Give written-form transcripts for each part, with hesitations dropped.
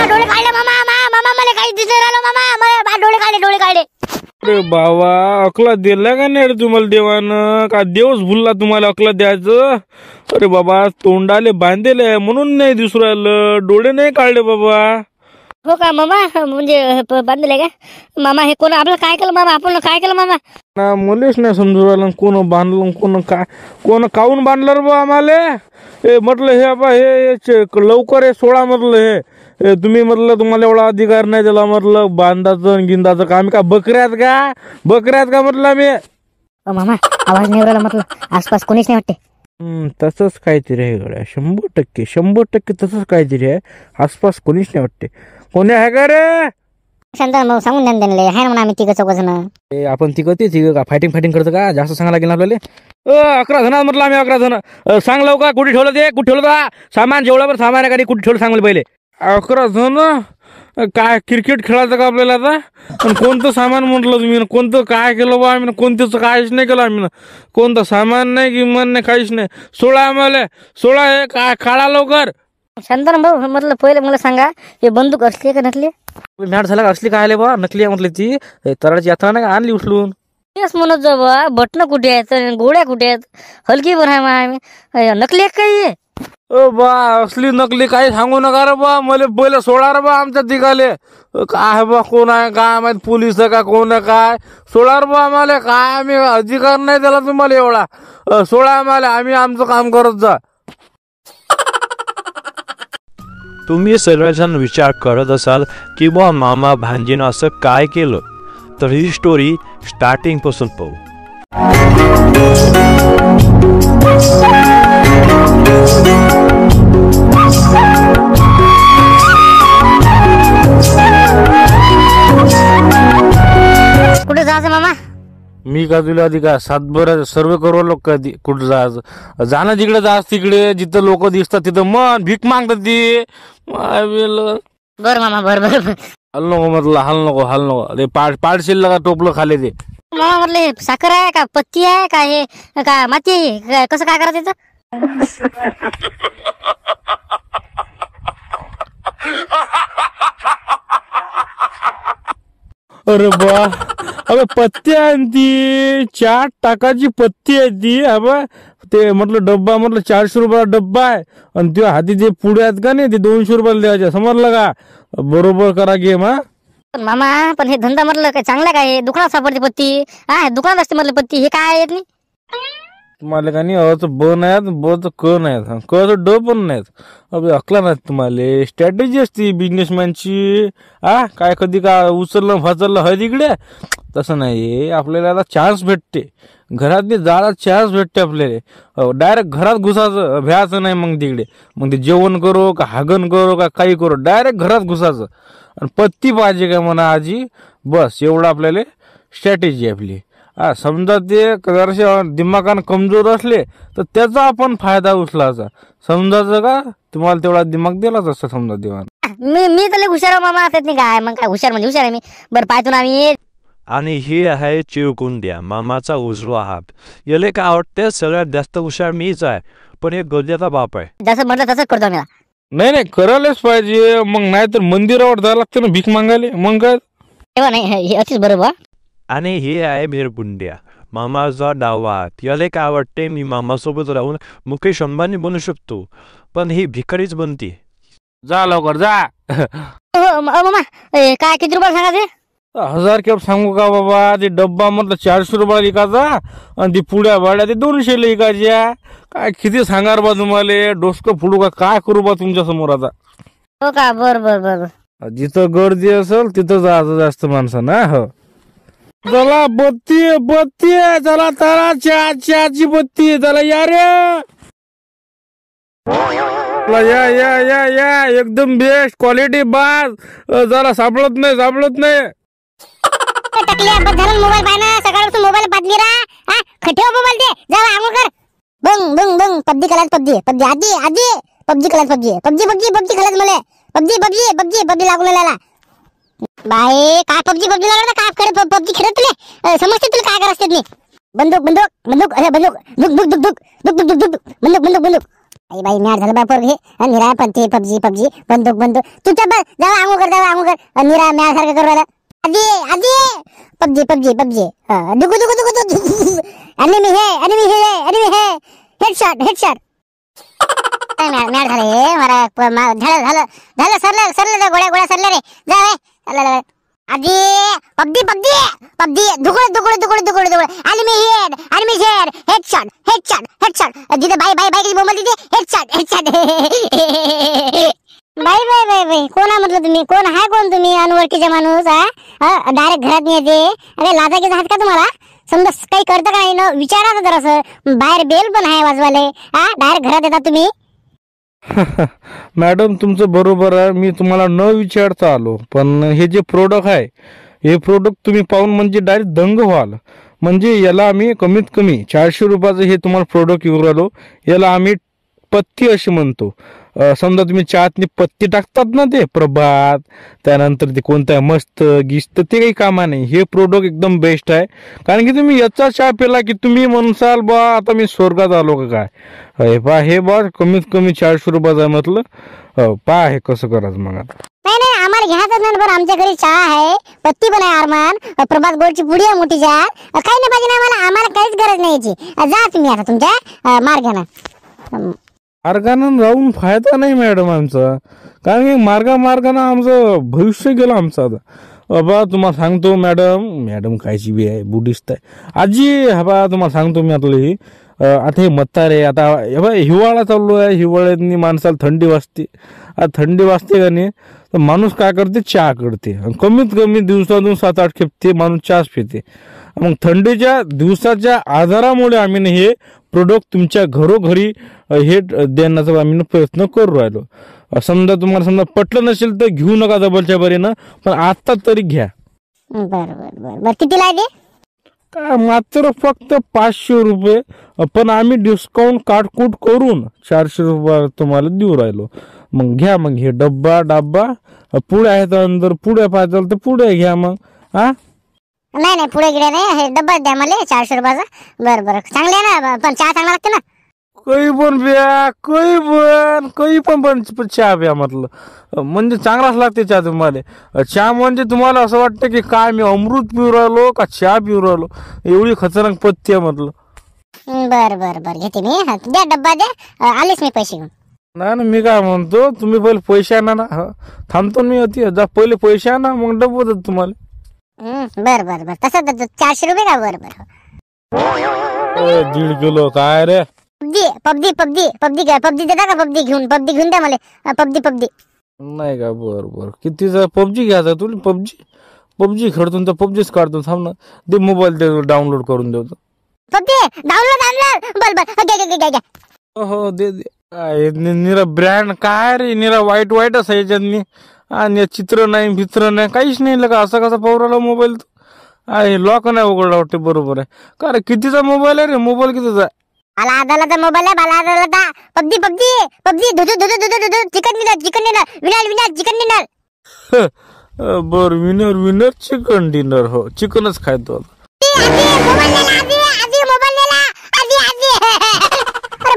डोळे काढले मामा मामा मला काही दिसत राहिलं मामा मला डोळे काढले अरे बाबा अकला दिला का नाही रे तुम्हाला देवानं का देवच भुलला तुम्हाला अकला द्यायचं अरे बाबा तोंडाले बांधेले म्हणून नाही दिसू राहिलं डोळे नाही काढले बाबा हो का मामा म्हणजे बांधले का मामा हे कोण आपलं काय केलं मामा आपण काय केलं मामा ना मलेच नाही समजू राहिलं कोण बांधलं कोण काऊन बांधलं रे बा आम्हाला हे म्हटलं हे बाबा हे लवकर हे सोळा म्हटलं हे तुम्ही म्हटलं तुम्हाला एवढा अधिकार नाही दिला म्हटलं बांधाचं गिंदाचं का आम्ही का बकऱ्यात का म्हटलं आम्ही मामा आवाज नाही राहिला म्हटलं आसपास कोणीच नाही वाटते तसंच काहीतरी आहे गड्या 100% तसंच काहीतरी आहे आसपास कोणीच नाही वाटते कोणी आहे का रे शांत मग सांगून द्या त्यांना आहे ना म्हणा आम्ही तिघ चौघजण आपण तिघ का फायटिंग करतो का जास्त सांगा लागेल आपल्याला 11 जण म्हटलं आम्ही 11 जण सांग लवकर कुठे ठेवलं ते कुठे ठेवलं सामान जेवढ्यावर सामान आहे का कुठे ठेवलं सांग मला पहिले 11 जण काय क्रिकेट खेळायचं का आपल्याला आता पण कोणतं सामान म्हटलं तुम्ही कोणतं काय केलं बा आम्ही कोणतंच काहीच नाही केलं आम्ही कोणतं सामान नाही किंमत नाही काहीच नाही 16 आम्हाला 16 हे काय काढा लवकर शांताराम भाऊ म्हटलं पहिले मला सांगा हे बंदूक असली का नकली मॅट झाला असली काय आले बा नकली आहे म्हटलं ती तराची यात्रा नाही आणली उचलून तेच म्हणत जा बा बटन कुठे आहेत गोळ्या कुठे आहेत हलकी बरं आहे नकली आहे काही ओ बा असली नकली काही सांगू नका रे बा मला पहिले सोडा रे बा आमच्या तिघाले काय बा कोण आहे काय माहित पोलीस का कोण आहे काय सोडा रे बा आम्हाला काय आम्ही अधिकार नाही दिला तुम्हाला एवढा सोडा आम्हाला आम्ही आमचं काम करत जा तुम्ही सर्वजण विचार करत असाल की बा मामा भांजीनं असं काय केलं तर ही स्टोरी स्टार्टिंग पासून पाहू कुठे जायचं मामा मी का तुला आधी का सातभर सर्व करू लोक कधी कुठं जायचं जाणं तिकडे जास तिकडे जिथं लोक दिसतात तिथं मन भीक मागतात ती बर मामा बर हल नको म्हटलं हल नको ते पाडशील का टोपलं खाले ते मामा म्हटलं साखर आहे का पत्ती आहे का हे का माती आहे कसं काय करायचं अरे बा अबे पत्ती आहे ती 4 टाकाची पत्ती आहे ती अबा ते म्हटलं डब्बा म्हटलं 400 रुपयाला डब्बा आहे आणि त्या हाती जे पुढे आहेत का नाही ते 200 रुपयाला द्यायचे समजलं का बरोबर करा गेम हा मामा पण हे धंदा म्हटलं काय चांगला काय दुकानात सापडते पत्ती हा दुकानात असते म्हटलं पत्ती हे काय येत नाही तुम्हाला का नाही अच ब नाहीत ब क नाहीत क ड पण नाहीत अबे अकला नाहीत तुम्हाला स्ट्रॅटेजी असते बिझनेसमॅनची काय कधी का उचललं फाचललं हय तिकडे तसं नाही आपल्याला आता चान्स भेटते घरातली जाळा चान्स भेटते आपल्याला डायरेक्ट घरात घुसायचं भ्यायचं नाही मग तिकडे मग ते जेवण करो का हागण करो का काही करो डायरेक्ट घरात घुसायचं आणि पत्ती पाहिजे का म्हणा आजी बस एवढं आपल्याला स्ट्रॅटेजी आपली समजा ते जराशे दिमागानं कमजोर असले तर त्याचा आपण फायदा उचलायचा समजायचं का तुम्हाला तेवढा दिमाग दिलाच असता समजा देवानं मी तर हुशार मामा असत नाही काय मग काय हुशार म्हणजे हुशार आहे मी बरं पाहतो ना आम्ही आणि ही आहे चिवकुंड्या मामाचा उजवा हात याले काय आवडते सगळ्यात जास्त हुशार मीच आहे पण हे गद्याचा बाप आहे जसं म्हटलं तसंच करतो मी नाही करायलाच पाहिजे मग नाही तर मंदिरावर जायला लागते ना भीक मागायला मग काय तेव्हा नाही हे अतिच बरोबर आणि ही आहे भिरपुंड्या मामाचा डावा हात याले काय आवडते मी मामासोबत राहून मुकेश अंबानी बनू शकतो पण ही भिकारीच बनते जा लवकर जा मामा काय किती रुपये सांगा ते 1000 केप सांगू का बाबा ते डब्बा म्हटलं 400 रुपयाला विकायचा आणि ती पुड्या भाड्या ते 200 ला विकायच्या काय किती सांगा बा तुम्हाला डोसकं फुडू का काय करू बा तुमच्या समोर आता हो का बर जिथं गर्दी असेल तिथं जायचं जास्त माणसांना हो चला बत्ती चला तारा चहाची बत्ती चला या रे या एकदम बेस्ट क्वालिटी बाज जरा सापडत नाही मोबाईल पाहिना सकाळपासून मोबाईल बदली रा खटेव मोबाईल दे जा आंघोळ कर बंग पबजी खेळायच पबजी आधी पबजी खेळायच पबजी खेळायच मला पबजी लागून आला बाई काय पबजी लागला काय करे पबजी खेळत तुले समजते तुला काय करायचं बंदूक बंदूक अरे बंदूक दुक बंदूक आई बाई मॅड झालं बापर घे निरा पण ते पबजी पबजी बंदूक तू चल जाऊ आंघोळ कर निरा मॅड सारखं करू राहिला आजी आजी पबजी पबजी पबजी दुगु एनिमी है हेडशॉट मॅड झालं हे मला झालं सरलं गोळ्या सरलं रे जा आजी पबजी दुगुड एनिमी हेडशॉट जिथे बाई की बोंबल तिथे हेडशॉट बाई कोण आहे म्हटलं तुम्ही कोण तुम्ही अनोळखीचे माणूस डायरेक्ट घरात येते अरे लाजाकीचा हात का तुम्हाला समजा काही करतं का नाही ना विचारा जरासं बाहेर बेल पण आहे वाजवाले डायरेक्ट घरात येतात तुम्ही मॅडम तुमचं बरोबर आहे मी तुम्हाला न विचारता आलो पण हे जे प्रोडक्ट आहे हे प्रोडक्ट तुम्ही पाहून म्हणजे डायरेक्ट दंग व्हाल म्हणजे याला आम्ही कमीत कमी 400 रुपयाचं हे तुम्हाला प्रोडक्ट येऊ राहिलो याला आम्ही पत्ती अशी म्हणतो समजा तुम्ही चहातनी पत्ती टाकतात ना ते प्रभात त्यानंतर ते कोणतं मस्त गिस्त ते काही कामा नाही हे प्रोडक्ट एकदम बेस्ट आहे कारण की तुम्ही याचा चहा पिला की तुम्ही म्हणसाल बा आता मी स्वर्गात आलो का काय हे बा कमीत कमी 400 रुपयाचं आहे म्हटलं पहा हे कसं करायचं मग आता नाही आम्हाला घ्यायचं नाही बरं आमच्या घरी चहा आहे पत्ती पण आहे अरमान प्रभात गोडची पुडी आहे मोठी चहा काही नाही पाहिजे ना आम्हाला काहीच गरज नाही याची जा तुम्ही आता तुमच्या मार्गानं मार्गानं राहून फायदा नाही मॅडम आमचा कारण की मार्गानं आमचं भविष्य गेलं आमचं आता बाबा तुम्हाला सांगतो मॅडम कायची बी आहे बुद्धिस्ट आहे आजी बा तुम्हाला सांगतो मी आता हे म्हातारे आता हिवाळा चालू आहे हिवाळ्यात माणसाला थंडी वाजते का नाही तर माणूस काय करते चहा करते कमीत कमी दिवसातून 7-8 खेप ते माणूस चहाच पिते मग थंडीच्या दिवसाच्या आजारामुळे आम्ही हे प्रोडक्ट तुमच्या घरोघरी हे देण्याचा आम्ही प्रयत्न करू राहिलो समजा तुम्हाला पटलं नसेल तर घेऊ नका डबलच्या बरीनं पण आता तरी घ्या बरं किती लागते काय मात्र फक्त 500 रुपये पण आम्ही डिस्काउंट काटकूट करून 400 रुपये तुम्हाला देऊ राहिलो मग घ्या मग हे डब्बा पुढे आहेत अंदर पुढे पाहिजे तर पुढे घ्या मग नाही पुढे गेले नाही हे डब्बा द्या मला 400 रुपयाचा बरं चांगले आहे ना पण चहा चांगला लागते ना काही पण चहा प्या म्हटलं म्हणजे चांगलाच लागते चहा तुम्हाला चहा म्हणजे तुम्हाला असं वाटतं की काय मी अमृत पिऊ राहिलो का चहा पिऊ राहिलो एवढी खतरनाक पत्ती आहे म्हटलं बरं घेते मी द्या डब्बा द्या आलेच मी पैसे घेऊन नाही मी काय म्हणतो तुम्ही पहिले पैसे आणा ना थांबतो मी जा पहिले पैसे आणा मग डब्बा देतो तुम्हाला बरं तसं 400 रुपये का बरं 1.5 किलो काय रे पबजी देता का पबजी घेऊन द्या मला पबजी नाही का बरं कितीचा पबजी घ्यायचा तुला पबजी खेळतो तर पबजीच काढतो थांब ना दे मोबाईल डाउनलोड करून देतो पबजी डाउनलोड हो दे निरा ब्रँड काय रे निरा वाईट असं याच्यातनी आणि चित्र नाही काहीच नाही लगा असं कसा पवराला मोबाईल तो लॉक नाही उघडला वाटते बरोबर आहे का रे कितीचा मोबाईल आहे रे मोबाईल कितीचा आला मोबाईल आहे पबजी धुधू चिकन डिनर बर विनर चिकन डिनर हो चिकनच खायतो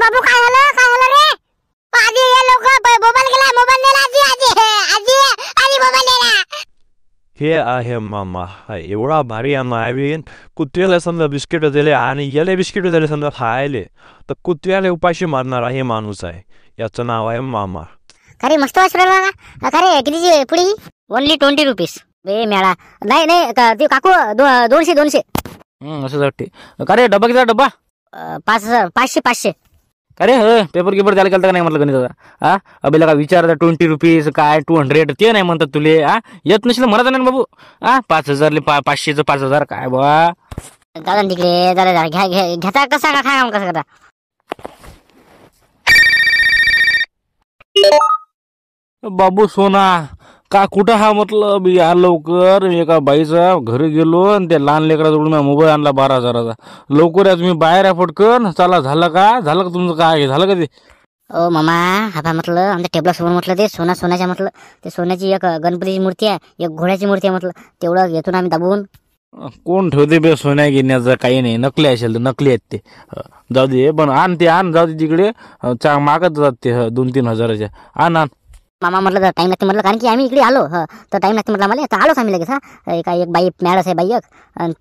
बाबू काय झालं रे आजी ये लोक मोबाईल गेला हे आहे मामा एवढा भारी आम्ही कुत्र्याला समजा बिस्किट दिले आणि याला बिस्किट दिले समजा खायले तर कुत्र्याला उपाशी मारणारा हे माणूस आहे याचं नाव आहे मामा अरे मस्त वाटलं अरे कितीची पुडी ओनली 20 रुपीज मेळा नाही ते काकू 200 असं वाटते का रे डब्बा किती डब्बा 500 अरे पेपर गिपर द्यायला गेलं का नाही म्हटलं गणिताचा अबे लगा विचारता 20 रुपीज काय 200 ते नाही म्हणतात तुले येत नसेल म्हणत नाही बाबू 5,000 500चं 5,000 काय बा दादा तिकडे जरा घ्याचा कसा का खा कसं करता बाबू सोना का कुठं हा म्हटलं या लवकर एका बाईचा घरी गेलो आणि त्या लहान लेकराजवळून मोबाईल आणला 12,000चा लवकर या तुम्ही बाहेर आहे पटकन चला झालं का तुमचं काय झालं का ते ओ मामा हा म्हटलं आमच्या टेबलासमोर म्हटलं ते सोन्याच्या म्हटलं ते सोन्याची एक गणपतीची मूर्ती आहे एक घोड्याची मूर्ती आहे म्हटलं तेवढं येतो ना आम्ही दाबून कोण ठेवते बे सोन्या गिन्याचं काही नाही, नकली असेल तर नकली आहेत ते. जाऊ दे, पण आण ते आण, जाऊ दे तिकडे. मागत जात ते 2-3 हजाराच्या. आण आण. मामा म्हटलं तर टाइम लागते म्हटलं, कारण की आम्ही इकडे आलो तर टाइम लागते म्हटलं आम्हाला. तर आलोच आम्ही लगेच. एक बाई मॅडस आहे बाई एक,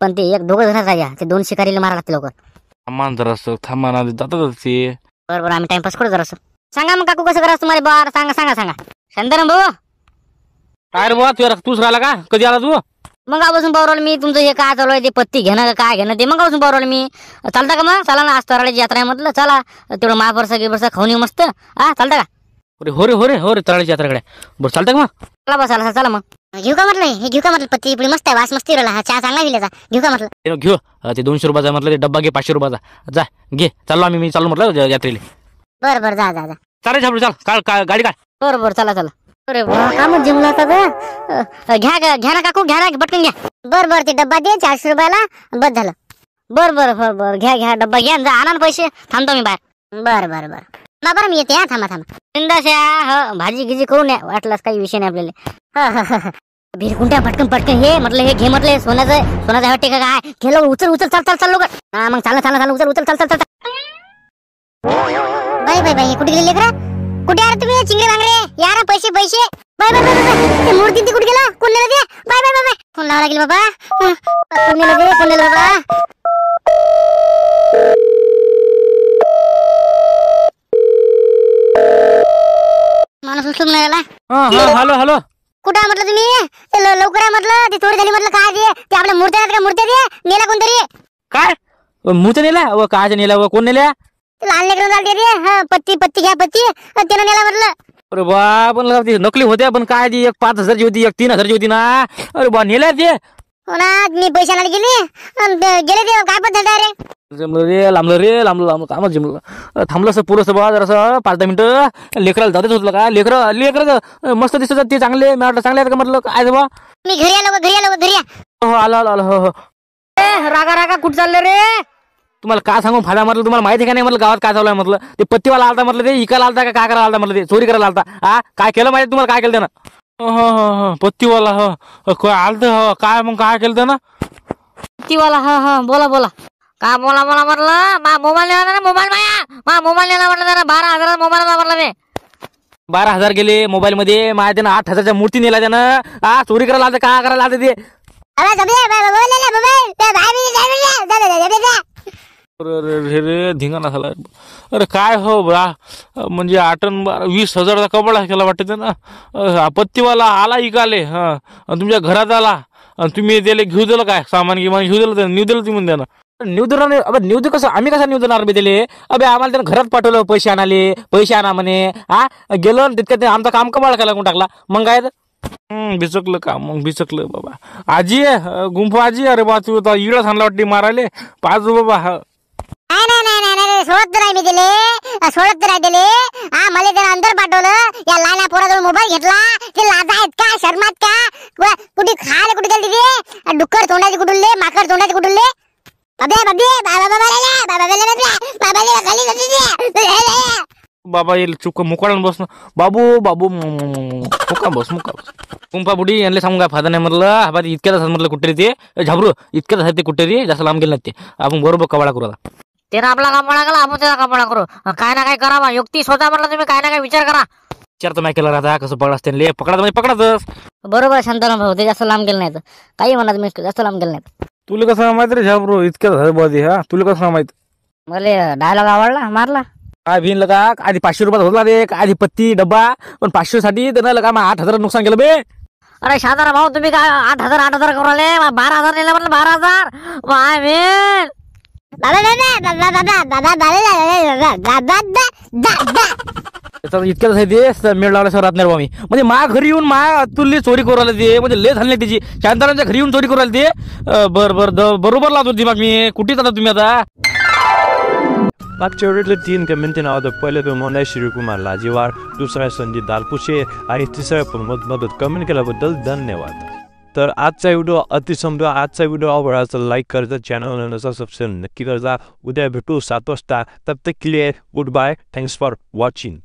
पण ते एक दोघं जणच राहिल्या. ते 2 शिकारीला मारा लागते लोक. थांबा जरासं, थांबा ना, जातात ते. बरोबर आम्ही टाइमपास करू जरासं. सांगा मग काकू कसं करायचं तुम्हाला? बरं सांगा. शांताराम भाऊ, काय रे बुवा, तूच राहिला का? कधी आला तू? मग आपासून पावरवलं मी. तुमचं हे काय चालू आहे ते पत्ती घेणं का काय घेणं ते मग आपासून पावरवलं मी. चालता का मग? चला ना, आज तराळ्याची यात्रा आहे म्हटलं, चला तेवढं महापरसा गिरसा खाऊन येऊ मस्त. चालता का? अरे हो रे तराळीच्या यात्रेकडे. बरं चालतं का मग? चला बस चला मग. घेऊ का म्हटलं? हे घेऊ का म्हटलं? पत्ती पुढे मस्त आहे, वास मस्ती राहिला. हा चहा चांगला विल्याचा. घेऊ का म्हटलं? घेऊ. ते 200 रुपयाचा म्हटलं, ते डब्बा घे 500 रुपयाचा. जा घे. चाललो आम्ही, मी चाललो म्हटलं यात्रेला. बरं जा. चालेल झापडू, चाल गाडी काढ. बरं चला. अरे काम जिमला का? घ्या ना काकू, घ्या ना, पटकन घ्या. बरं ते डब्बा दे 400 रुपयाला. बस झालं. बरं घ्या डब्बा घ्या. जा आणा पैसे, थांबतो मी बाहेर. बरं बरं मी येते. थांबा बिंदास. भाजी गिजी करून या, वाटलास काही विषय नाही आपल्याला. भिरकुंट्या पटकन हे म्हटलं, हे घे म्हटलं, सोन्याचं वाटते का काय? घे लोक, उचल चाल लोक. मग चाल उचल चाल. बाई कुठे गेले लेकरा? कुठे आहे तुम्ही चिंगरे भांगरे? यार पैसे. बाय ते मूर्ती ती कुठे गेला? कोण नेलं ते? बाय फोन लावा लागेल बाबा. कोण नेलं बाबा? माणूस उचलून नाही आला. हॅलो. कुठं म्हटलं तुम्ही? लवकर आहे म्हटलं. ती चोरी झाली म्हटलं. काय ते आपल्या मूर्त्या आहेत का? मूर्त्या ते नेला कोणतरी. काय मूर्ती नेला? व काय नेला? व कोण नेल्या? लहान लेकरं चालते ते. पत्ती घ्या त्यानं नेला म्हटलं. अरे बा, पण नकली होत्या, पण काय ती एक 5,000ची होती, एक 3,000ची होती ना. अरे बा, नेल्या ते. हो ना, मी पैसे आणायला गेले ते काय पद्धत आहे रे? लांबलं रे कामच जमलं. थांबलं असं पुरं बा जरासं 5-10 मिनिटं. लेकराला जातेच होतं का? लेकरं मस्त दिसतात ते, चांगले. मी वाटलं चांगले आहेत का म्हटलं. काय बा, मी घरी आलो. हो आलो. हो रागा कुठं चाललं रे? तुम्हाला काय सांगू फायदा म्हटलं, तुम्हाला माहिती का नाही म्हटलं गावात काय चालू आहे म्हटलं. ते पत्तीवाला आलता म्हटलं, ते इकायला आलता का काय करायला आलता म्हटलं, ते चोरी करायला आलता. काय केलं माहिती तुम्हाला? काय केलं त्यानं? हो पत्तीवाला आलत. काय मग काय केलं त्यानं? पत्तीवाला बोला. का बोला म्हटलं? मोबाईल नेला म्हटलं त्यानं. 12,000 मोबाईल म्हटलं मी. 12,000 गेले मोबाईल मध्ये. माझ्या त्यानं 8,000च्या मूर्ती नेला त्यानं. चोरी करायला आलता, काय करायला आलता ते? रे धिंगाणा झाला. अरे काय हो बा, म्हणजे 8-12-20,000चा कपडा केला वाटतं ना. पत्तीवाला आला इकाले. तुमच्या घरात आला, तुम्ही त्याला घेऊ दिलं काय? सामान घेऊ दिलं, न्यू दिलं तुम्ही त्यानं. न्यू दिलं नाही. अबे न्यू दे कसं? आम्ही कसं न्यू देणार बे दिले? अबे आम्हाला त्यानं घरात पाठवलं, पैसे आणा म्हणे. गेलो तितक्यात आमचं काम कमाल केला कोण टाकला. मग काय बिचकलं काम. मग बिचकलं बाबा. आजी गुंफा आजी. अरे बा, तू इडच आणला वाटते मारायले. पाच बाबा. नाही सोडत नाही मी दिले. मला त्यानं अंदर पाठवलं. या लहान पोराजवळ मोबाईल घेतला. ते लाजा आहेत का? शर्मात का? कुठे खायला कुठे गेली तिथे? डुक्कर तोंडाची कुठुले, माकड तोंडाची कुठुले? बाबा येईल चुक मुकाळून बस ना. बाबू मुका बस. कुंपा बुडी यांना सांगू काय फायदा नाही म्हटलं. इतक्याच म्हटलं कुठे ते झाबरू, इतक्याच ते कुठे जास्त लांब गेले नाही ते. आपण बरोबर कवाडा करू आता. ते आपला कपडा केला, आपण त्याचा कपडा करू. काय ना काय करावा. युक्ती स्वतः म्हटलं तुम्ही काय ना काय विचार करा. विचार तर नाही केला राहता. कसं पकडा त्यांना पकडाच. बरोबर शांताराम भाऊ, ते जास्त लांब गेलं नाही. काही म्हणा तुम्ही, जास्त लांब गेलं नाही. तुला कसं माहित रे झाबरू? इतक्याच बदी. तुला कसं माहित? मला डायलॉग आवडला, मारला. काय भिन लगा? आधी 500 रुपयात होता रे, आधी पत्ती डब्बा. पण 500 साठी त्यानं लगा 8,000 नुकसान केलं बे. अरे शांताराम भाऊ, तुम्ही काय 8,000 करू राहिले? 12,000 नेले म्हटलं. 12,000 इतक्याच ते मेळ लावल्याशिवाय राहत नाही. मी म्हणजे मा घरी येऊन तुल्ली चोरी करू राहिले ते. म्हणजे लय झाली त्याची. शांतारामच्या घरी येऊन चोरी करू राहिले ते. बरोबर लावतो दिमाग मी. कुठे जाता तुम्ही आता? मागच्या वेळेला 3 कमेंट नाव. पहिले तो मोनाय श्रीकुमार लाजीवार, दुसरा संजीत दालपुशे आणि तिसरा मदत कमेंट केल्याबद्दल धन्यवाद. तर आजचा व्हिडिओ अतिसंपला. आजचा व्हिडिओ आवडला तर लाईक करता, चॅनल सबस्क्राईब नक्की करता. उद्या भेटू 7 वाजता. तब तक के लिए goodbye. Thanks for watching.